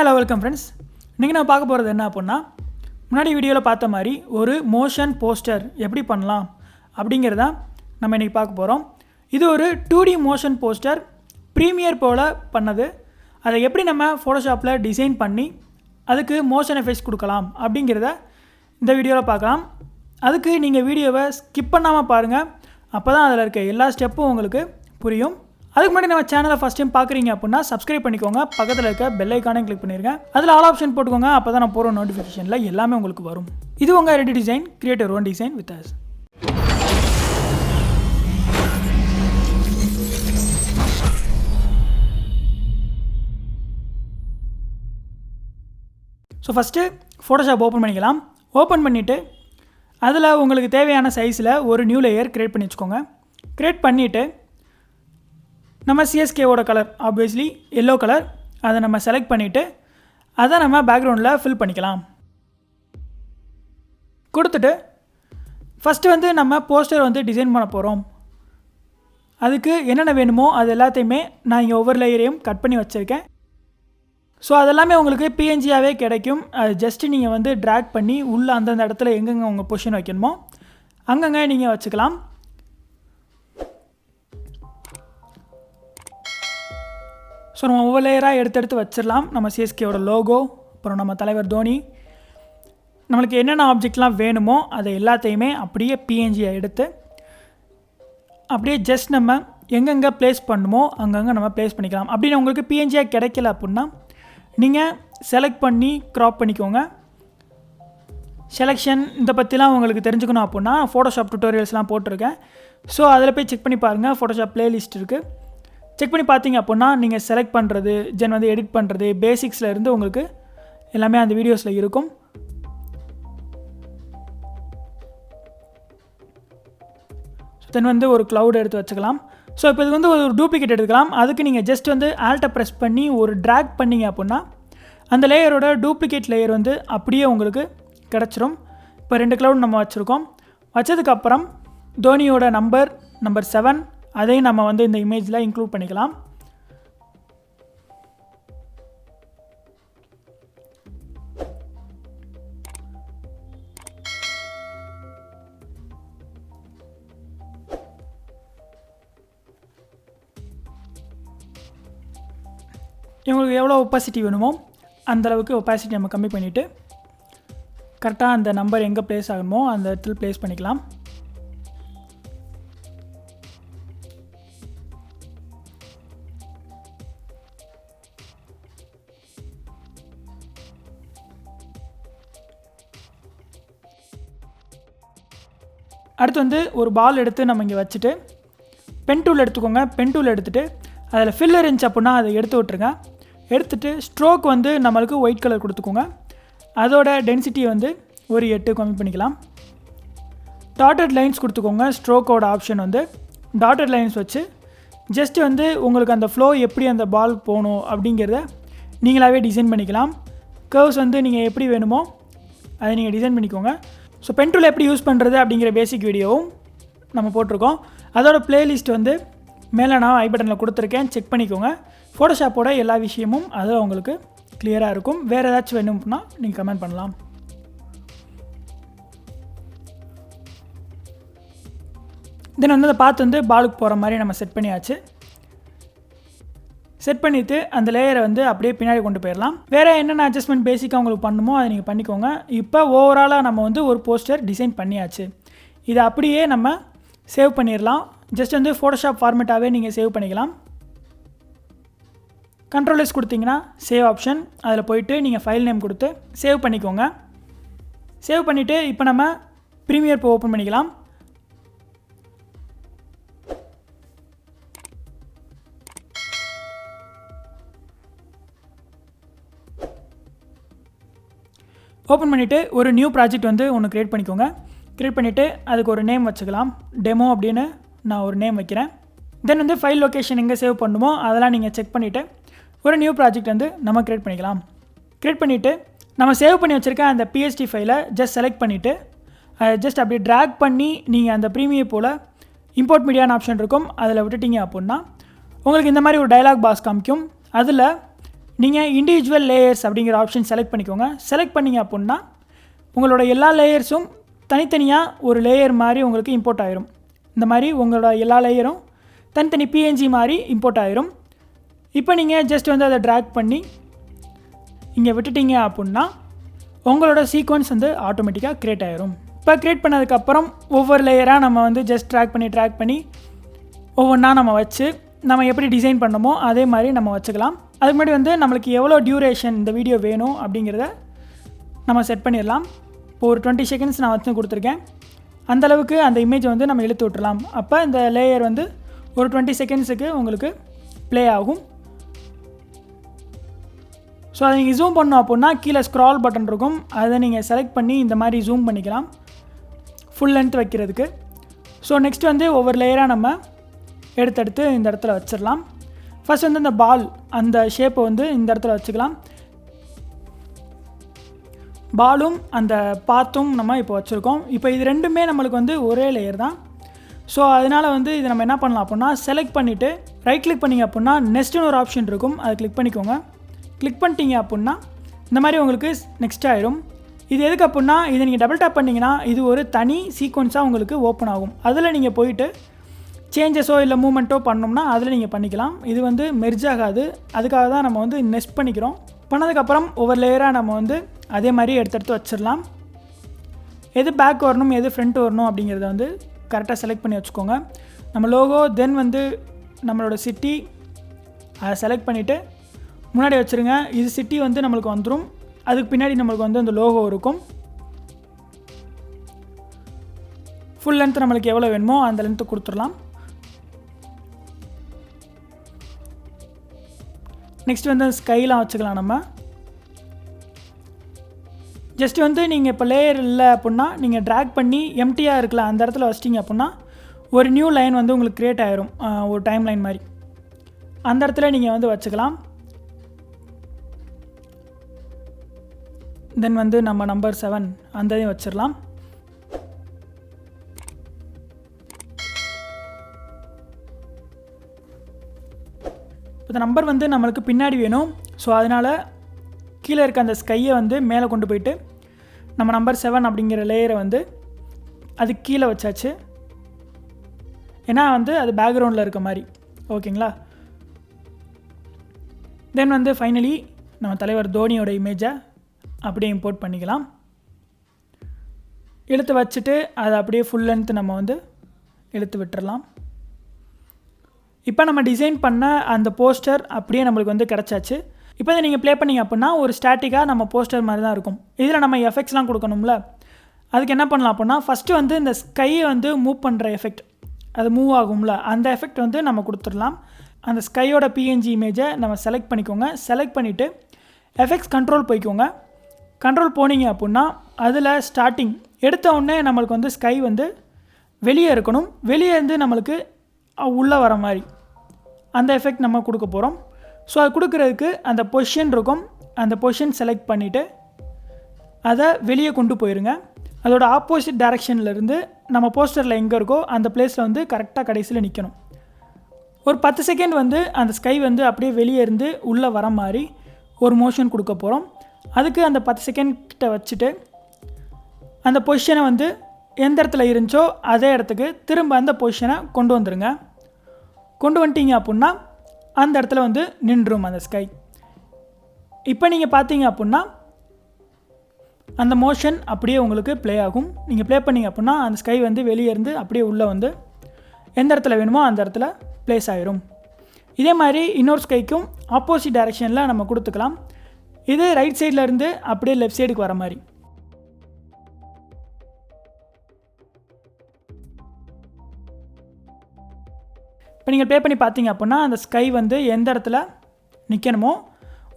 Hello welcome friends. இன்றைக்கி நான் பார்க்க போகிறது என்ன அப்படின்னா, முன்னாடி வீடியோவில் பார்த்த மாதிரி ஒரு மோஷன் போஸ்டர் எப்படி பண்ணலாம் அப்படிங்கிறத நம்ம இன்றைக்கி பார்க்க போகிறோம். இது ஒரு 2D மோஷன் போஸ்டர் ப்ரீமியர் போல் பண்ணது. அதை எப்படி நம்ம ஃபோட்டோஷாப்பில் டிசைன் பண்ணி அதுக்கு மோஷன் எஃபெக்ட்ஸ் கொடுக்கலாம் அப்படிங்கிறத இந்த வீடியோவில் பார்க்கலாம். அதுக்கு நீங்கள் வீடியோவை ஸ்கிப் பண்ணாமல் பாருங்கள். அப்போ தான் அதில் இருக்க எல்லா ஸ்டெப்பும் உங்களுக்கு புரியும். அதுக்கு முன்னாடி நம்ம சேனலை ஃபஸ்ட் டைம் பார்க்குறீங்க அப்படின்னா சப்ஸ்கிரைப் பண்ணிக்கோங்க. பக்கத்தில் இருக்க பெல் ஐக்கானே கிளிக் பண்ணிடுங்க. அதில் ஆல் ஆப்ஷன் போட்டுக்கோங்க. அப்போ தான் நான் போகிற நோட்டிஃபிகேஷனில் எல்லாமே உங்களுக்கு வரும். இது உங்கள் ready design, create your own design with us. So first Photoshop open பண்ணிக்கலாம். ஓப்பன் பண்ணிவிட்டு அதில் உங்களுக்கு தேவையான சைஸில் ஒரு நியூ லேயர் க்ரியேட் பண்ணி வச்சுக்கோங்க. க்ரியேட் பண்ணிவிட்டு நம்ம சிஎஸ்கேவோட கலர் ஆப்வியஸ்லி எல்லோ கலர், அதை நம்ம செலக்ட் பண்ணிவிட்டு அதை நம்ம பேக்ரவுண்டில் ஃபில் பண்ணிக்கலாம். கொடுத்துட்டு ஃபஸ்ட்டு வந்து நம்ம போஸ்டர் வந்து டிசைன் பண்ண போகிறோம். அதுக்கு என்னென்ன வேணுமோ அது எல்லாத்தையுமே நான் இங்கே ஒவ்வொரு லேயரையும் கட் பண்ணி வச்சுருக்கேன். ஸோ அதெல்லாமே உங்களுக்கு பிஎன்ஜியாகவே கிடைக்கும். அது ஜஸ்ட்டு நீங்கள் வந்து ட்ராக் பண்ணி உள்ளே அந்தந்த இடத்துல எங்கெங்கே உங்கள் பொசிஷன் வைக்கணுமோ அங்கங்கே நீங்கள் வச்சுக்கலாம். ஸோ நம்ம ஒவ்வொரு லேயராக எடுத்து வச்சிடலாம். நம்ம சிஎஸ்கேவோட லோகோ, அப்புறம் நம்ம தலைவர் தோனி, நம்மளுக்கு என்னென்ன ஆப்ஜெக்ட்லாம் வேணுமோ அதை எல்லாத்தையுமே அப்படியே பிஎன்ஜியாக எடுத்து அப்படியே ஜஸ்ட் நம்ம எங்கெங்கே ப்ளேஸ் பண்ணுமோ அங்கங்கே நம்ம ப்ளேஸ் பண்ணிக்கலாம். அப்படின்னு உங்களுக்கு பிஎன்ஜியாக கிடைக்கல அப்படின்னா நீங்கள் செலக்ட் பண்ணி க்ராப் பண்ணிக்கோங்க. செலெக்ஷன் இந்த பற்றிலாம் உங்களுக்கு தெரிஞ்சுக்கணும் அப்படின்னா ஃபோட்டோஷாப் டுட்டோரியல்ஸ்லாம் போட்டிருக்கேன். ஸோ அதில் போய் செக் பண்ணி பாருங்கள். ஃபோட்டோஷாப் ப்ளேலிஸ்ட் இருக்குது. செக் பண்ணி பார்த்தீங்க அப்படின்னா நீங்கள் செலக்ட் பண்ணுறது, வந்து எடிட் பண்ணுறது, பேசிக்ஸில் இருந்து உங்களுக்கு எல்லாமே அந்த வீடியோஸில் இருக்கும். தென் வந்து ஒரு க்ளவுட் எடுத்து வச்சுக்கலாம். ஸோ இப்போ இது வந்து ஒரு டூப்ளிகேட் எடுத்துக்கலாம். அதுக்கு நீங்கள் ஜஸ்ட் வந்து ஆல்ட்டை ப்ரெஸ் பண்ணி ஒரு ட்ராக் பண்ணிங்க அப்படின்னா அந்த லேயரோட டூப்ளிகேட் லேயர் வந்து அப்படியே உங்களுக்கு கிடச்சிரும். இப்போ 2 க்ளவுட் நம்ம வச்சுருக்கோம். வச்சதுக்கப்புறம் தோனியோட நம்பர் 7 அதையும் நம்ம வந்து இந்த இமேஜில் இன்க்ளூட் பண்ணிக்கலாம். இவங்களுக்கு எவ்வளோ ஒப்பாசிட்டி வேணுமோ அந்தளவுக்கு ஒப்பாசிட்டி நம்ம கம்மி பண்ணிவிட்டு கரெக்டாக அந்த நம்பர் எங்கே ப்ளேஸ் ஆகணுமோ அந்த இடத்துல ப்ளேஸ் பண்ணிக்கலாம். அடுத்து வந்து ஒரு பால் எடுத்து நம்ம இங்கே வச்சுட்டு பென் டூல் எடுத்துக்கோங்க. பென் டூல் எடுத்துகிட்டு அதில் ஃபில்லர் இருந்துச்சு அப்படின்னா அதை எடுத்து விட்ருங்க. எடுத்துகிட்டு ஸ்ட்ரோக் வந்து நம்மளுக்கு ஒயிட் கலர் கொடுத்துக்கோங்க. அதோட டென்சிட்டி வந்து ஒரு 8 கம்மி பண்ணிக்கலாம். டாட்டட் லைன்ஸ் கொடுத்துக்கோங்க. ஸ்ட்ரோக்கோட ஆப்ஷன் வந்து டாட்டட் லைன்ஸ் வச்சு ஜஸ்ட்டு வந்து உங்களுக்கு அந்த ஃப்ளோ எப்படி அந்த பால் போகணும் அப்படிங்கிறத நீங்களாகவே டிசைன் பண்ணிக்கலாம். கர்வ்ஸ் வந்து நீங்கள் எப்படி வேணுமோ அதை நீங்கள் டிசைன் பண்ணிக்கோங்க. ஸோ பென் டூல் எப்படி யூஸ் பண்ணுறது அப்படிங்கிற பேசிக் வீடியோவும் நம்ம போட்டிருக்கோம். அதோட ப்ளேலிஸ்ட் வந்து மேலே நான் ஐ பட்டனில் கொடுத்துருக்கேன், செக் பண்ணிக்கோங்க. ஃபோட்டோஷாப்போட எல்லா விஷயமும் அது உங்களுக்கு கிளியராக இருக்கும். வேறு ஏதாச்சும் வேணும்னா நீங்கள் கமெண்ட் பண்ணலாம். தென் வந்து அதை பார்த்து வந்து பாலுக்கு போகிற மாதிரி நம்ம செட் பண்ணியாச்சு. செட் பண்ணிவிட்டு அந்த லேயரை வந்து அப்படியே பின்னாடி கொண்டு போயிடலாம். வேறு என்னென்ன அட்ஜஸ்ட்மெண்ட் பேசிக்காக உங்களுக்கு பண்ணுமோ அதை நீங்கள் பண்ணிக்கோங்க. இப்போ ஓவராலாக நம்ம வந்து ஒரு போஸ்டர் டிசைன் பண்ணியாச்சு. இதை அப்படியே நம்ம சேவ் பண்ணிடலாம். ஜஸ்ட் வந்து ஃபோட்டோஷாப் ஃபார்மேட்டாகவே நீங்கள் சேவ் பண்ணிக்கலாம். கண்ட்ரோலர்ஸ் கொடுத்தீங்கன்னா சேவ் ஆப்ஷன், அதில் போயிட்டு நீங்கள் ஃபைல் நேம் கொடுத்து சேவ் பண்ணிக்கோங்க. சேவ் பண்ணிவிட்டு இப்போ நம்ம ப்ரீமியர் இப்போ ஓப்பன் பண்ணிக்கலாம். ஓப்பன் பண்ணிவிட்டு ஒரு நியூ ப்ராஜெக்ட் வந்து ஒன்று க்ரியேட் பண்ணிக்கோங்க. க்ரியேட் பண்ணிவிட்டு அதுக்கு ஒரு நேம் வச்சுக்கலாம். டெமோ அப்படின்னு நான் ஒரு நேம் வைக்கிறேன். தென் வந்து ஃபைல் லொக்கேஷன் எங்கே சேவ் பண்ணுமோ அதெல்லாம் நீங்கள் செக் பண்ணிவிட்டு ஒரு நியூ ப்ராஜெக்ட் வந்து நம்ம க்ரியேட் பண்ணிக்கலாம். க்ரியேட் பண்ணிவிட்டு நம்ம சேவ் பண்ணி வச்சுருக்க அந்த பிஎஸ்டி ஃபைலை ஜஸ்ட் செலக்ட் பண்ணிவிட்டு ஜஸ்ட் அப்படியே ட்ராக் பண்ணி நீங்கள் அந்த ப்ரீமியர் போல் இம்போர்ட் மீடியான்னு ஆப்ஷன் இருக்கும், அதில் விட்டுட்டிங்க அப்படின்னா உங்களுக்கு இந்த மாதிரி ஒரு டயலாக் பாக்ஸ் காமிக்கும். அதில் நீங்கள் இண்டிவிஜுவல் லேயர்ஸ் அப்படிங்கிற ஆப்ஷன் செலக்ட் பண்ணிக்கோங்க. செலக்ட் பண்ணிங்க அப்படின்னா உங்களோட எல்லா லேயர்ஸும் தனித்தனியாக ஒரு லேயர் மாதிரி உங்களுக்கு இம்போர்ட் ஆகிரும். இந்த மாதிரி உங்களோட எல்லா லேயரும் தனித்தனி பிஎன்ஜி மாதிரி இம்போர்ட் ஆகிரும். இப்போ நீங்கள் ஜஸ்ட் வந்து அதை ட்ராக் பண்ணி இங்கே விட்டுட்டீங்க அப்படின்னா உங்களோட சீக்வன்ஸ் வந்து ஆட்டோமேட்டிக்காக க்ரியேட் ஆகிரும். இப்போ க்ரியேட் பண்ணதுக்கப்புறம் ஒவ்வொரு லேயராக நம்ம வந்து ஜஸ்ட் ட்ராக் பண்ணி ஒவ்வொன்றா நம்ம வச்சு நம்ம எப்படி டிசைன் பண்ணமோ அதே மாதிரி நம்ம வச்சுக்கலாம். அதுக்கு முன்னாடி வந்து நம்மளுக்கு எவ்வளோ டியூரேஷன் இந்த வீடியோ வேணும் அப்படிங்கிறத நம்ம செட் பண்ணிடலாம். இப்போ ஒரு 20 செகண்ட்ஸ் நான் வச்சு கொடுத்துருக்கேன். அந்தளவுக்கு அந்த இமேஜை வந்து நம்ம இழுத்து விட்டுறலாம். அப்போ இந்த லேயர் வந்து ஒரு 20 செகண்ட்ஸுக்கு உங்களுக்கு ப்ளே ஆகும். ஸோ அதை நீங்கள் ஜூம் பண்ணோம் அப்படின்னா கீழே ஸ்க்ரால் பட்டன் இருக்கும். அதை நீங்கள் செலக்ட் பண்ணி இந்த மாதிரி ஜூம் பண்ணிக்கலாம் ஃபுல் லென்த் வைக்கிறதுக்கு. ஸோ நெக்ஸ்ட் வந்து ஒவ்வொரு லேயராக நம்ம எடுத்து இந்த இடத்துல வச்சிடலாம். ஃபர்ஸ்ட் வந்து இந்த பால் அந்த ஷேப்பை வந்து இந்த இடத்துல வச்சுக்கலாம். பாலும் அந்த பாத்தும் நம்ம இப்போ வச்சுருக்கோம். இப்போ இது ரெண்டுமே நம்மளுக்கு வந்து ஒரே லேயர் தான். ஸோ அதனால் வந்து இது நம்ம என்ன பண்ணலாம் அப்படின்னா செலக்ட் பண்ணிவிட்டு ரைட் கிளிக் பண்ணிங்க அப்படின்னா நெக்ஸ்ட்டுன்னு ஒரு ஆப்ஷன் இருக்கும், அதை கிளிக் பண்ணிக்கோங்க. கிளிக் பண்ணிட்டீங்க அப்படின்னா இந்த மாதிரி உங்களுக்கு நெக்ஸ்ட் ஆயிரும். இது எதுக்கு அப்படின்னா இதை நீங்கள் டபுள் டேப் பண்ணிங்கன்னா இது ஒரு தனி சீக்வன்ஸாக உங்களுக்கு ஓப்பன் ஆகும். அதில் நீங்கள் போயிட்டு சேஞ்சஸோ இல்லை மூமெண்ட்டோ பண்ணோம்னா அதில் நீங்கள் பண்ணிக்கலாம். இது வந்து மெர்ஜ் ஆகாது. அதுக்காக தான் நம்ம வந்து நெஸ்ட் பண்ணிக்கிறோம். பண்ணதுக்கப்புறம் ஒவ்வொரு லேயராக நம்ம வந்து அதே மாதிரி எடுத்து வச்சிடலாம். எது பேக் வரணும் எது ஃப்ரண்ட் வரணும் அப்படிங்கிறத வந்து கரெக்டாக செலக்ட் பண்ணி வச்சுக்கோங்க. நம்ம லோகோ தென் வந்து நம்மளோட சிட்டி அதை செலக்ட் பண்ணிவிட்டு முன்னாடி வச்சுருங்க. இது சிட்டி வந்து நம்மளுக்கு வந்துடும். அதுக்கு பின்னாடி நம்மளுக்கு வந்து அந்த லோகோ இருக்கும். ஃபுல் லென்த் நம்மளுக்கு எவ்வளோ வேணுமோ அந்த லென்த்து கொடுத்துடலாம். நெக்ஸ்ட் வந்து ஸ்கைலாம் வச்சுக்கலாம். நம்ம ஜஸ்ட் வந்து நீங்கள் இப்போ லேயர் இல்லை அப்படின்னா நீங்கள் ட்ராக் பண்ணி எம்டியாக இருக்கல அந்த இடத்துல வச்சிட்டிங்க அப்படின்னா ஒரு நியூ லைன் வந்து உங்களுக்கு க்ரியேட் ஆகிரும், ஒரு டைம் லைன் மாதிரி. அந்த இடத்துல நீங்கள் வந்து வச்சுக்கலாம். தென் வந்து நம்ம நம்பர் 7 அந்த இதையும் வச்சிடலாம். இந்த நம்பர் வந்து நம்மளுக்கு பின்னாடி வேணும். ஸோ அதனால் கீழே இருக்க அந்த ஸ்கையை வந்து மேலே கொண்டு போயிட்டு நம்ம நம்பர் 7 அப்படிங்கிற லேயரை வந்து அது கீழே வச்சாச்சு. ஏன்னா வந்து அது பேக்ரவுண்டில் இருக்க மாதிரி. ஓகேங்களா? தென் வந்து ஃபைனலி நம்ம தலைவர் தோனியோட இமேஜை அப்படியே இம்போர்ட் பண்ணிக்கலாம். இழுத்து வச்சுட்டு அதை அப்படியே ஃபுல் லென்த் நம்ம வந்து இழுத்து விட்டுறலாம். இப்போ நம்ம டிசைன் பண்ண அந்த போஸ்டர் அப்படியே நம்மளுக்கு வந்து கிடச்சாச்சு. இப்போ இதை நீங்கள் ப்ளே பண்ணிங்க அப்படின்னா ஒரு ஸ்டாட்டிக்காக நம்ம போஸ்டர் மாதிரி தான் இருக்கும். இதில் நம்ம எஃபெக்ட்ஸ்லாம் கொடுக்கணும்ல, அதுக்கு என்ன பண்ணலாம் அப்படின்னா ஃபஸ்ட்டு வந்து இந்த ஸ்கையை வந்து மூவ் பண்ணுற எஃபெக்ட், அது மூவ் ஆகும்ல அந்த எஃபெக்ட் வந்து நம்ம கொடுத்துடலாம். அந்த ஸ்கையோட பிஎன்ஜி இமேஜை நம்ம செலக்ட் பண்ணிக்கோங்க. செலக்ட் பண்ணிவிட்டு எஃபெக்ட்ஸ் கண்ட்ரோல் போய்க்கோங்க. கண்ட்ரோல் போனீங்க அப்படின்னா அதில் ஸ்டார்டிங் எடுத்த உடனே நம்மளுக்கு வந்து ஸ்கை வந்து வெளியே இருக்கணும். வெளியே இருந்து நம்மளுக்கு உள்ளே வர மாதிரி அந்த எஃபெக்ட் நம்ம கொடுக்க போகிறோம். ஸோ அது கொடுக்குறதுக்கு அந்த பொசிஷன் இருக்கும். அந்த பொசிஷன் செலக்ட் பண்ணிவிட்டு அதை வெளியே கொண்டு போயிருங்க. அதோட ஆப்போசிட் டைரெக்ஷன்லேருந்து நம்ம போஸ்டரில் எங்கே இருக்கோ அந்த பிளேஸில் வந்து கரெக்டாக கடைசியில் நிற்கணும். ஒரு 10 செகண்ட் வந்து அந்த ஸ்கை வந்து அப்படியே வெளியே இருந்து உள்ளே வர மாதிரி ஒரு மோஷன் கொடுக்க போகிறோம். அதுக்கு அந்த 10 செகண்ட் கிட்ட வச்சுட்டு அந்த பொசிஷனை வந்து எந்த இடத்துல இருந்துச்சோ அதே இடத்துக்கு திரும்ப அந்த பொசிஷனை கொண்டு வந்துடுங்க. கொண்டு வந்துட்டீங்க அப்படின்னா அந்த இடத்துல வந்து நின்றும் அந்த ஸ்கை. இப்போ நீங்கள் பார்த்தீங்க அப்படின்னா அந்த மோஷன் அப்படியே உங்களுக்கு ப்ளே ஆகும். நீங்கள் ப்ளே பண்ணிங்க அப்படின்னா அந்த ஸ்கை வந்து வெளியே இருந்து அப்படியே உள்ளே வந்து எந்த இடத்துல வேணுமோ அந்த இடத்துல ப்ளேஸ் ஆகிரும். இதே மாதிரி இன்னொரு ஸ்கைக்கும் ஆப்போசிட் டைரெக்ஷனில் நம்ம கொடுத்துக்கலாம். இது ரைட் சைடில் இருந்து அப்படியே லெஃப்ட் சைடுக்கு வர மாதிரி. இப்போ நீங்கள் ப்ளே பண்ணி பார்த்தீங்க அப்படின்னா அந்த ஸ்கை வந்து எந்த இடத்துல நிற்கணுமோ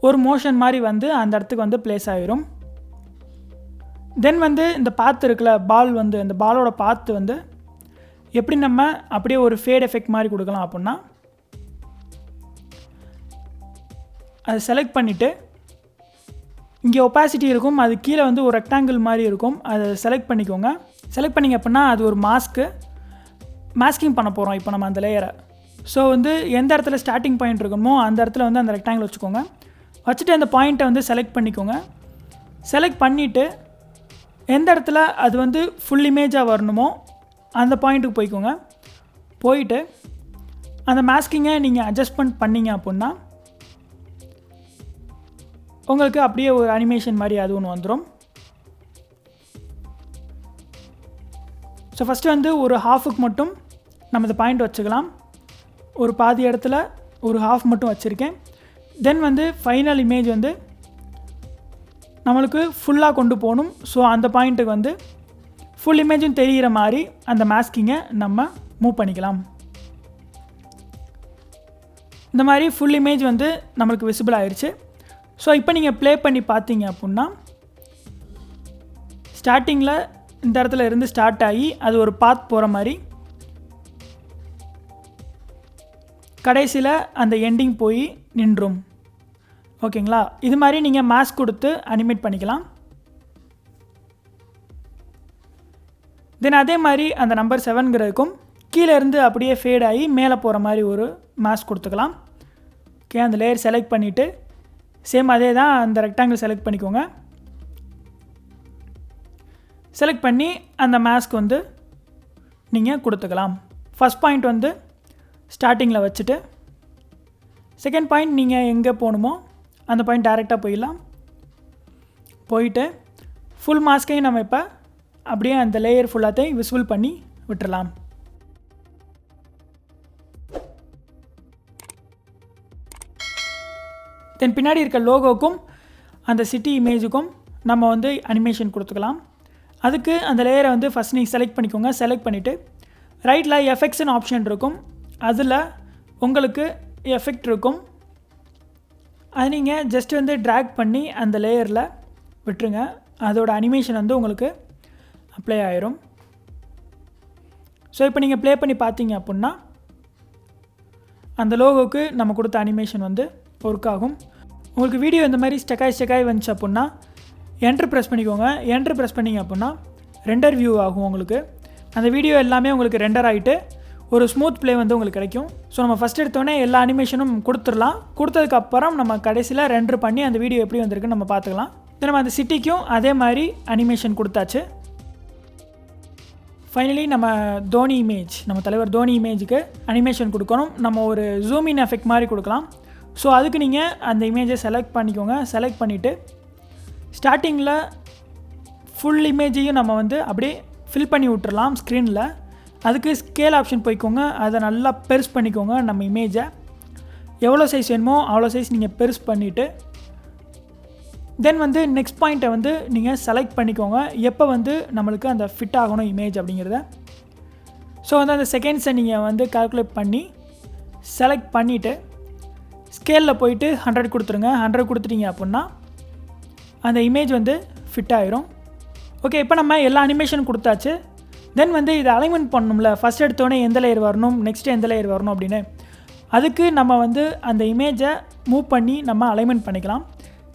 ஒரு மோஷன் மாதிரி வந்து அந்த இடத்துக்கு வந்து ப்ளேஸ் ஆகிரும். தென் வந்து இந்த பாத்து இருக்குல்ல, பால் வந்து அந்த பாலோட பாத்து வந்து எப்படி நம்ம அப்படியே ஒரு ஃபேட் எஃபெக்ட் மாதிரி கொடுக்கலாம் அப்படின்னா அதை செலக்ட் பண்ணிவிட்டு இங்கே ஒப்பாசிட்டி இருக்கும், அது கீழே வந்து ஒரு ரெக்டாங்கிள் மாதிரி இருக்கும், அதை செலக்ட் பண்ணிக்கோங்க. செலக்ட் பண்ணிங்க அப்படின்னா அது ஒரு மாஸ்கிங் பண்ண போகிறோம் இப்போ நம்ம அந்த லேயரை. ஸோ வந்து எந்த இடத்துல ஸ்டார்டிங் பாயிண்ட் இருக்குமோ அந்த இடத்துல வந்து அந்த ரெக்டாங்கிள் வச்சுக்கோங்க. வச்சுட்டு அந்த பாயிண்ட்டை வந்து செலக்ட் பண்ணிக்கோங்க. செலக்ட் பண்ணிவிட்டு எந்த இடத்துல அது வந்து ஃபுல் இமேஜாக வரணுமோ அந்த பாயிண்ட்டுக்கு போய்க்கோங்க. போயிட்டு அந்த மாஸ்கிங்கை நீங்கள் அட்ஜஸ்ட்மெண்ட் பண்ணிங்க அப்படின்னா உங்களுக்கு அப்படியே ஒரு அனிமேஷன் மாதிரி அது ஒன்று வந்துடும். ஸோ ஃபஸ்ட்டு வந்து ஒரு ஹாஃபுக்கு மட்டும் நம்ம இந்த பாயிண்ட் வச்சுக்கலாம். ஒரு பாதி இடத்துல ஒரு ஹாஃப் மட்டும் வச்சுருக்கேன். தென் வந்து ஃபைனல் இமேஜ் வந்து நம்மளுக்கு ஃபுல்லாக கொண்டு போகணும். ஸோ அந்த பாயிண்ட்டுக்கு வந்து ஃபுல் இமேஜும் தெரிகிற மாதிரி அந்த மாஸ்கிங்கை நம்ம மூவ் பண்ணிக்கலாம். இந்த மாதிரி ஃபுல் இமேஜ் வந்து நம்மளுக்கு விசிபிள் ஆயிடுச்சு. ஸோ இப்போ நீங்கள் ப்ளே பண்ணி பார்த்தீங்க அப்படின்னா ஸ்டார்டிங்கில் இந்த இடத்துல இருந்து ஸ்டார்ட் ஆகி அது ஒரு பாத் போகிற மாதிரி கடைசியில் அந்த எண்டிங் போய் நின்றும். ஓகேங்களா? இது மாதிரி நீங்கள் மாஸ்க் கொடுத்து அனிமேட் பண்ணிக்கலாம். தென் அதே மாதிரி அந்த நம்பர் 7ங்கிறதுக்கும் கீழே இருந்து அப்படியே ஃபேட் ஆகி மேலே போகிற மாதிரி ஒரு மாஸ்க் கொடுத்துக்கலாம். ஓகே, அந்த லேயர் செலக்ட் பண்ணிவிட்டு சேம் அதே தான் அந்த ரெக்டாங்கிள் செலக்ட் பண்ணிக்கோங்க. செலக்ட் பண்ணி அந்த மாஸ்க் வந்து நீங்கள் கொடுத்துக்கலாம். ஃபஸ்ட் பாயிண்ட் வந்து ஸ்டார்டிங்கில் வச்சுட்டு செகண்ட் பாயிண்ட் நீங்கள் எங்கே போகணுமோ அந்த பாயிண்ட் டைரெக்டாக போயிடலாம். போயிட்டு ஃபுல் மாஸ்கையும் நம்ம இப்போ அப்படியே அந்த லேயர் ஃபுல்லாத்தையும் விசிபிள் பண்ணி விட்டுறலாம். தென் பின்னாடி இருக்க லோகோக்கும் அந்த சிட்டி இமேஜுக்கும் நம்ம வந்து அனிமேஷன் கொடுத்துக்கலாம். அதுக்கு அந்த லேயரை வந்து ஃபஸ்ட் நீங்கள் செலக்ட் பண்ணிக்கோங்க. செலக்ட் பண்ணிவிட்டு ரைட்டில் எஃபெக்ட்ஸ்னு ஆப்ஷன் இருக்கும். அதில் உங்களுக்கு எஃபெக்ட் இருக்கும். அது நீங்கள் ஜஸ்ட் வந்து ட்ராக் பண்ணி அந்த லேயரில் விட்டுருங்க. அதோட அனிமேஷன் வந்து உங்களுக்கு அப்ளை ஆயிரும். ஸோ இப்போ நீங்கள் ப்ளே பண்ணி பார்த்தீங்க அப்படின்னா அந்த லோகோவுக்கு நம்ம கொடுத்த அனிமேஷன் வந்து ஒர்க் ஆகும். உங்களுக்கு வீடியோ இந்த மாதிரி ஸ்டெக்காய் வந்துச்சு அப்படின்னா என்ட்ரு ப்ரெஸ் பண்ணிக்கோங்க. என்ட்ரு ப்ரெஸ் பண்ணிங்க அப்படின்னா ரெண்டர் வியூ ஆகும். உங்களுக்கு அந்த வீடியோ எல்லாமே உங்களுக்கு ரெண்டர் ஆகிட்டு ஒரு ஸ்மூத் ப்ளே வந்து உங்களுக்கு கிடைக்கும். ஸோ நம்ம ஃபஸ்ட் எடுத்தோடனே எல்லா அனிமேஷனும் கொடுத்துடலாம். கொடுத்ததுக்கப்புறம் நம்ம கடைசியில் ரெண்டர் பண்ணி அந்த வீடியோ எப்படி வந்திருக்குன்னு நம்ம பார்த்துக்கலாம். தென் நம்ம அந்த சிட்டிக்கும் அதே மாதிரி அனிமேஷன் கொடுத்தாச்சு. ஃபைனலி நம்ம தோனி இமேஜ், நம்ம தலைவர் தோனி இமேஜுக்கு அனிமேஷன் கொடுக்கணும். நம்ம ஒரு ஜூம் இன் எஃபெக்ட் மாதிரி கொடுக்கலாம். ஸோ அதுக்கு நீங்கள் அந்த இமேஜை செலக்ட் பண்ணிக்கோங்க. செலக்ட் பண்ணிவிட்டு ஸ்டார்டிங்கில் ஃபுல் இமேஜையும் நம்ம வந்து அப்படியே ஃபில் பண்ணி விட்டுறலாம் ஸ்க்ரீனில். அதுக்கு ஸ்கேல் ஆப்ஷன் போய்க்கோங்க. அதை நல்லா பெருசு பண்ணிக்கோங்க. நம்ம இமேஜை எவ்வளோ சைஸ் வேணுமோ அவ்வளோ சைஸ் நீங்கள் பெருசு பண்ணிவிட்டு தென் வந்து நெக்ஸ்ட் பாயிண்ட்டை வந்து நீங்கள் செலக்ட் பண்ணிக்கோங்க. எப்போ வந்து நம்மளுக்கு அந்த ஃபிட் ஆகணும் இமேஜ் அப்படிங்கிறத. ஸோ வந்து அந்த செகண்ட்ஸை நீங்கள் வந்து கால்குலேட் பண்ணி செலக்ட் பண்ணிவிட்டு ஸ்கேலில் போயிட்டு 100 கொடுத்துருங்க. 100 கொடுத்துட்டீங்க அப்படின்னா அந்த இமேஜ் வந்து ஃபிட் ஆகிரும். ஓகே, இப்போ நம்ம எல்லா அனிமேஷனும் கொடுத்தாச்சு. தென் வந்து இதை அலைன்மெண்ட் பண்ணணும்ல. ஃபஸ்ட் எடுத்தோடனே எந்த லேயர் வரணும், நெக்ஸ்ட்டு எந்த லேயர் வரணும் அப்படின்னு. அதுக்கு நம்ம வந்து அந்த இமேஜை மூவ் பண்ணி நம்ம அலைன்மெண்ட் பண்ணிக்கலாம்.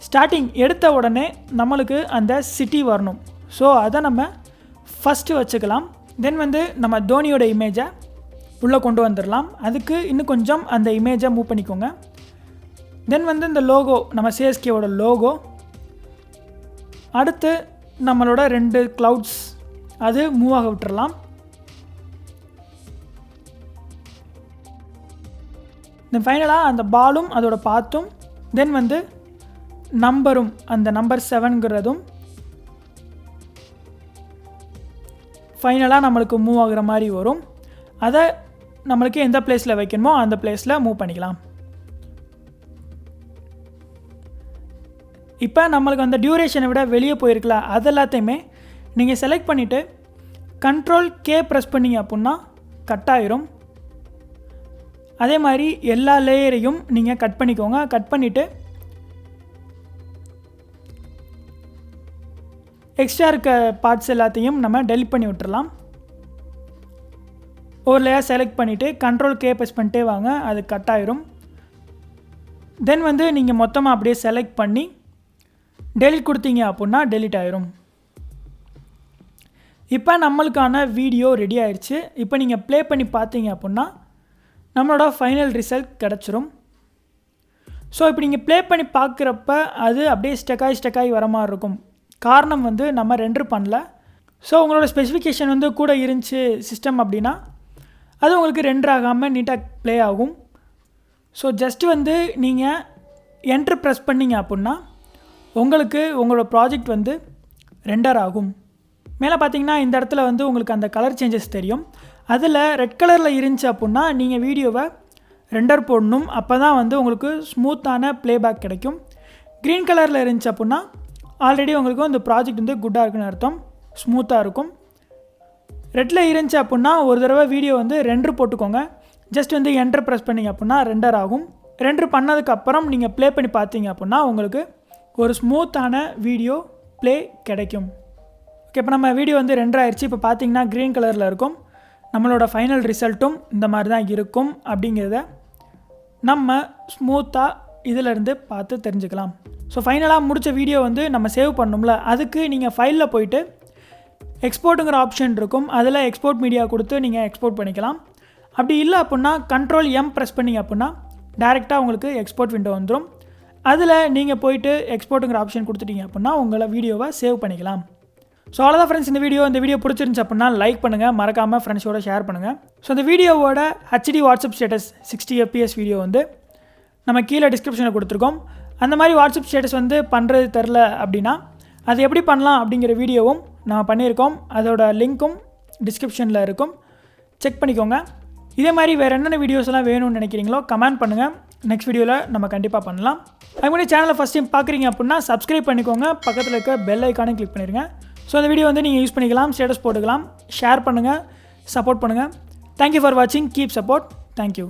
ஸ்டார்டிங் எடுத்த உடனே நம்மளுக்கு அந்த சிட்டி வரணும். ஸோ அதை நம்ம ஃபஸ்ட்டு வச்சுக்கலாம். தென் வந்து நம்ம தோனியோட இமேஜை உள்ளே கொண்டு வந்துடலாம். அதுக்கு இன்னும் கொஞ்சம் அந்த இமேஜை மூவ் பண்ணிக்கோங்க. தென் வந்து இந்த லோகோ, நம்ம சிஎஸ்கேவோட லோகோ, அடுத்து நம்மளோட 2 க்ளவுட்ஸ் அது மூவ் ஆக விட்டுறலாம். தென் ஃபைனலாக அந்த பாலும் அதோட பாத்தும் தென் வந்து நம்பரும், அந்த நம்பர் 7ங்கிறதும் ஃபைனலாக நம்மளுக்கு மூவ் ஆகுற மாதிரி வரும். அதை நம்மளுக்கு எந்த பிளேஸில் வைக்கணுமோ அந்த பிளேஸில் மூவ் பண்ணிக்கலாம். இப்போ நம்மளுக்கு அந்த டியூரேஷனை விட வெளியே போயிருக்கல, அது எல்லாத்தையுமே நீங்கள் செலக்ட் பண்ணிவிட்டு Ctrl+K ப்ரெஸ் பண்ணிங்க அப்படின்னா கட் ஆயிரும். அதே மாதிரி எல்லா லேயரையும் நீங்கள் கட் பண்ணிக்கோங்க. கட் பண்ணிவிட்டு எக்ஸ்ட்ரா இருக்க பார்ட்ஸ் எல்லாத்தையும் நம்ம டெலிட் பண்ணி விட்டுறலாம். ஒரு லேயர் செலக்ட் பண்ணிவிட்டு Ctrl+K ப்ரெஸ் பண்ணிட்டே வாங்க, அது கட் ஆயிரும். தென் வந்து நீங்கள் மொத்தமாக அப்படியே செலக்ட் பண்ணி டெலிட் கொடுத்தீங்க அப்படின்னா டெலிட் ஆயிரும். இப்போ நம்மளுக்கான வீடியோ ரெடி ஆயிடுச்சு. இப்போ நீங்கள் ப்ளே பண்ணி பார்த்தீங்க அப்படின்னா நம்மளோட ஃபைனல் ரிசல்ட் கிடச்சிரும். ஸோ இப்போ நீங்கள் ப்ளே பண்ணி பார்க்குறப்ப அது அப்படியே ஸ்டெக்காகி வர மாதிரி இருக்கும். காரணம் வந்து நம்ம ரெண்டர் பண்ணல. ஸோ உங்களோட ஸ்பெசிஃபிகேஷன் வந்து கூட இருந்துச்சு சிஸ்டம் அப்படின்னா அது உங்களுக்கு ரெண்டர் ஆகாமல் நீட்டாக ப்ளே ஆகும். ஸோ ஜஸ்ட் வந்து நீங்கள் என்ட்ரு ப்ரெஸ் பண்ணிங்க அப்படின்னா உங்களுக்கு உங்களோட ப்ராஜெக்ட் வந்து ரெண்டர் ஆகும். மேலே பார்த்தீங்கன்னா இந்த இடத்துல வந்து உங்களுக்கு அந்த கலர் சேஞ்சஸ் தெரியும். அதில் ரெட் கலரில் இருந்துச்சு அப்படின்னா நீங்கள் வீடியோவை ரெண்டர் போடணும். அப்போ தான் வந்து உங்களுக்கு ஸ்மூத்தான ப்ளேபேக் கிடைக்கும். க்ரீன் கலரில் இருந்துச்சு அப்படின்னா ஆல்ரெடி உங்களுக்கு இந்த ப்ராஜெக்ட் வந்து குட்டாக இருக்குன்னு அர்த்தம், ஸ்மூத்தாக இருக்கும். ரெட்டில் இருந்துச்சு அப்படின்னா ஒரு தடவை வீடியோ வந்து ரெண்டர் போட்டுக்கோங்க. ஜஸ்ட் வந்து என்டர் ப்ரெஸ் பண்ணிங்க அப்படின்னா ரெண்டர் ஆகும். ரெண்டர் பண்ணதுக்கப்புறம் நீங்கள் ப்ளே பண்ணி பார்த்தீங்க அப்படின்னா உங்களுக்கு ஒரு ஸ்மூத்தான வீடியோ ப்ளே கிடைக்கும். ஓகே, இப்போ நம்ம வீடியோ வந்து ரெண்டர் ஆயிடுச்சு. இப்போ பார்த்தீங்கன்னா க்ரீன் கலரில் இருக்கும். நம்மளோட ஃபைனல் ரிசல்ட்டும் இந்த மாதிரி தான் இருக்கும் அப்படிங்கிறத நம்ம ஸ்மூத்தாக இதிலேருந்து பார்த்து தெரிஞ்சுக்கலாம். ஸோ ஃபைனலாக முடித்த வீடியோ வந்து நம்ம சேவ் பண்ணணும்ல, அதுக்கு நீங்கள் ஃபைலில் போயிட்டு எக்ஸ்போர்ட்டுங்கிற ஆப்ஷன் இருக்கும். அதில் எக்ஸ்போர்ட் மீடியா கொடுத்து நீங்கள் எக்ஸ்போர்ட் பண்ணிக்கலாம். அப்படி இல்லை அப்படின்னா Ctrl+M ப்ரெஸ் பண்ணிங்க அப்படின்னா டேரெக்டாக உங்களுக்கு எக்ஸ்போர்ட் விண்டோ வந்துடும். அதில் நீங்கள் போயிட்டு எக்ஸ்போர்ட்டுங்கிற ஆப்ஷன் கொடுத்துட்டீங்க அப்படின்னா உங்களை வீடியோவை சேவ் பண்ணிக்கலாம். ஸோ அவ்வளோதான் ஃப்ரெண்ட்ஸ், இந்த வீடியோ பிடிச்சிருந்துச்சு அப்படின்னா லைக் பண்ணுங்கள், மறக்காமல் ஃப்ரெண்ட்ஸோட ஷேர் பண்ணுங்கள். ஸோ இந்த வீடியோவோட HD WhatsApp status 60 fps video வந்து நம்ம கீழே டிஸ்கிரிப்ஷனில் கொடுத்துருக்கோம். அந்த மாதிரி வாட்ஸ்அப் ஸ்டேட்டஸ் வந்து பண்ணுறது தெரில அப்படின்னா அது எப்படி பண்ணலாம் அப்படிங்கிற வீடியோவும் நான் பண்ணியிருக்கோம். அதோட லிங்க்கும் டிஸ்கிரிப்ஷனில் இருக்கும், செக் பண்ணிக்கோங்க. இதே மாதிரி வேறு என்னென்ன வீடியோஸ்லாம் வேணும்னு நினைக்கிறீங்களோ கமெண்ட் பண்ணுங்கள். நெக்ஸ்ட் வீடியோவில் நம்ம கண்டிப்பாக பண்ணலாம். அதுக்கு முன்னாடி சேனலை ஃபஸ்ட் டைம் பார்க்குறீங்க அப்படின்னா சப்ஸ்கிரைப் பண்ணிக்கோங்க, பக்கத்தில் இருக்க பெல் ஐக்கானே கிளிக் பண்ணிடுங்க. ஸோ அந்த வீடியோ வந்து நீங்கள் யூஸ் பண்ணிக்கலாம், ஸ்டேட்டஸ் போட்டுக்கலாம், ஷேர் பண்ணுங்கள், சப்போர்ட் பண்ணுங்கள். தேங்க்யூ ஃபார் வாட்சிங், கீப் சப்போர்ட், தேங்க்யூ.